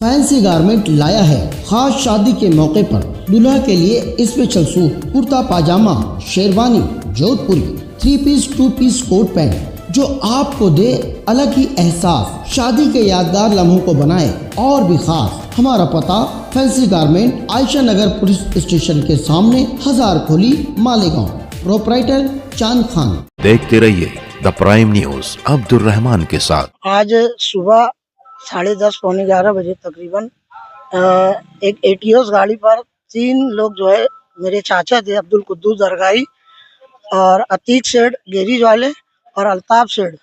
Fancy garment लाया है खास शादी के मौके पर दुल्हा के लिए स्पेशल सूट, कुर्ता पाजामा, शेरवानी, जोधपुरी, 3 पीस 2 पीस कोट पैंट जो आपको दे अलग ही एहसास, शादी के यादगार लम्हों को बनाए और भी खास। हमारा पता फैंसी गारमेंट आयशा नगर पुलिस स्टेशन के सामने, हजार खोली, मालेगांव। प्रोपराइटर चांद खान। देखते रहिए the prime news Abdul Rahman के साथ। आज सुबह 10:30 पौने 11 बजे तकरीबन एक एटियोस गाड़ी पर 3 लोग जो है मेरे चाचा थे, अब्दुल कुद्दूस दरगाही और अतीक सेठ गेरीज वाले और अल्ताफ सेठ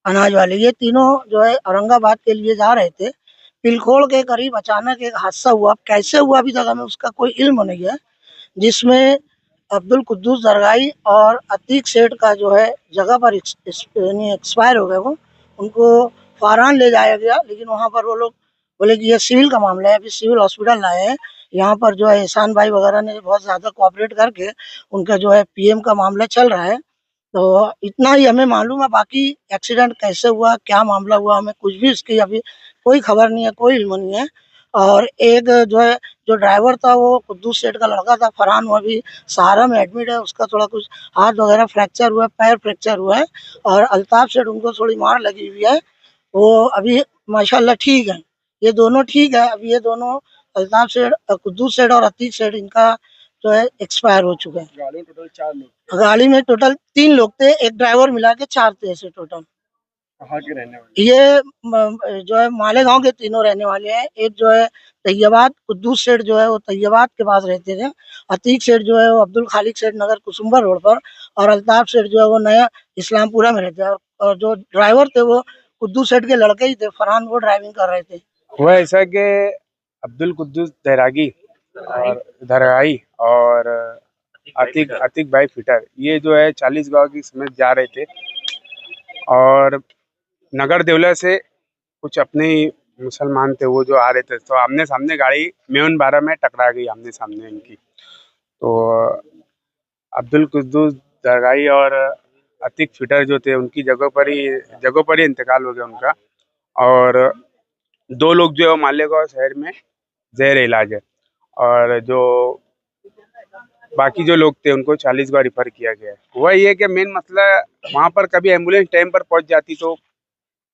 अनाज वाले, ये तीनों जो है औरंगाबाद के लिए जा रहे थे। पिलखोड़ के करीब अचानक एक हादसा हुआ, कैसे हुआ अभी तक हमें उसका कोई इल्म नहीं है, जिसमें अब्दुल कुद्दूस दरगाही और अतीक सेठ का जो है जगह पर एक्सपायर हो गए। वो उनको फारान ले जाया गया, लेकिन वहाँ पर वो लोग बोले कि ये सिविल का मामला है, अभी सिविल हॉस्पिटल लाए हैं। यहाँ पर जो है एहसान भाई वगैरह ने बहुत ज़्यादा कोऑपरेट करके उनका जो है पीएम का मामला चल रहा है। तो इतना ही हमें मालूम है, बाकी एक्सीडेंट कैसे हुआ, क्या मामला हुआ, हमें कुछ भी इसकी अभी कोई खबर नहीं है, कोई इल्म नहीं है। और एक जो है जो ड्राइवर था वो कुद्दूस सेठ का लड़का था, फरहान, वो अभी सहारा में एडमिट है। उसका थोड़ा कुछ हाथ वगैरह फ्रैक्चर हुआ है, पैर फ्रैक्चर हुआ है। और अल्ताफ सेठ, उनको थोड़ी मार लगी हुई है, वो अभी माशाल्लाह ठीक है। ये दोनों ठीक है, अभी ये दोनों अल्ताफ सेठ, कुद्दूस सेठ और अतीक सेठ, इनका जो है एक्सपायर हो चुका है। गाड़ी में टोटल 4 लोग, गाड़ी में टोटल 3 लोग थे, एक ड्राइवर मिला के 4 थे ऐसे टोटल। कहाँ के रहने वाले? ये जो है मालेगांव के तीनों रहने वाले हैं। एक जो है तैयबाद, कुद्दूस सेठ जो है वो तैयबाद के पास रहते थे। अतीक सेठ जो है वो अब्दुल खालिक सेठ नगर कुसुम्बर रोड पर, और अल्ताफ सेठ जो है वो नया इस्लामपुरा में रहते हैं। और जो ड्राइवर थे वो कुद्दूस सेठ के लड़के ही थे, फरहान, वो ड्राइविंग कर रहे थे। हुआ ऐसा कि अब्दुल कुद्दूस दरगाही और अतीक भाई फिटर, ये जो है 40 गांव की समेत जा रहे थे और नगर देवला से कुछ अपने ही मुसलमान थे वो जो आ रहे थे, तो आमने सामने गाड़ी मेवन 12 में टकरा गई आमने सामने इनकी। तो अब्दुल कुद्दूस दरगाही और अतीक फिटर जो थे उनकी जगह पर ही इंतकाल हो गया उनका। और 2 लोग जो है मालेगांव शहर में ज़ेर इलाज है, और जो बाकी जो लोग थे उनको 40 बार रिफर किया गया है। हुआ ये कि मेन मसला, वहाँ पर कभी एम्बुलेंस टाइम पर पहुँच जाती तो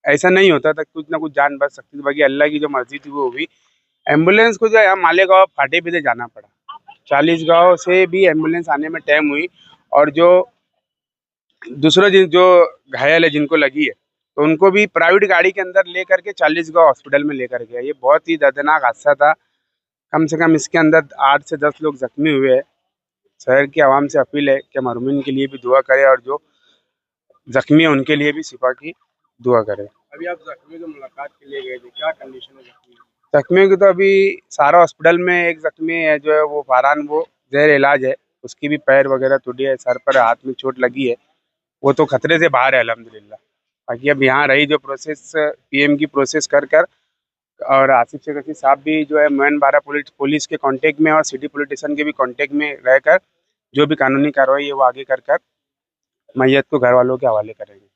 ऐसा नहीं होता था, कुछ ना कुछ जान बच सकती थी। बाकी अल्लाह की जो मर्जी थी वो हुई। एम्बुलेंस को जो है मालेगांव फाटे पे से जाना पड़ा, 40 गाँव से भी एम्बुलेंस आने में टाइम हुई। और जो दूसरा जो घायल है, जिनको लगी है, तो उनको भी प्राइवेट गाड़ी के अंदर ले करके 40 गाँव हॉस्पिटल में लेकर गया। ये बहुत ही दर्दनाक हादसा था। कम से कम इसके अंदर 8 से 10 लोग जख्मी हुए हैं। शहर की आवाम से अपील है कि मरहूमिन के लिए भी दुआ करे और जो जख्मी है उनके लिए भी शिफा की दुआ करे। अभी आप जख्मी की मुलाकात के लिए गए थे, क्या कंडीशन है जख्मियों की? तो अभी सारा हॉस्पिटल में एक जख्मी है जो है वो फरहान, वो ज़ेर इलाज है। उसकी भी पैर वगैरह टूटी है, सर पर हाथ में चोट लगी है, वो तो खतरे से बाहर है अल्हम्दुलिल्लाह। बाकी अब यहाँ रही जो प्रोसेस पीएम की प्रोसेस कर और आसिफ शेख रशीद साहब भी जो है मोइन 12 पुलिस के कांटेक्ट में और सिटी पुलिस स्टेशन के भी कांटेक्ट में रहकर जो भी कानूनी कार्रवाई है वो आगे कर मैयत को घर वालों के हवाले करेंगे।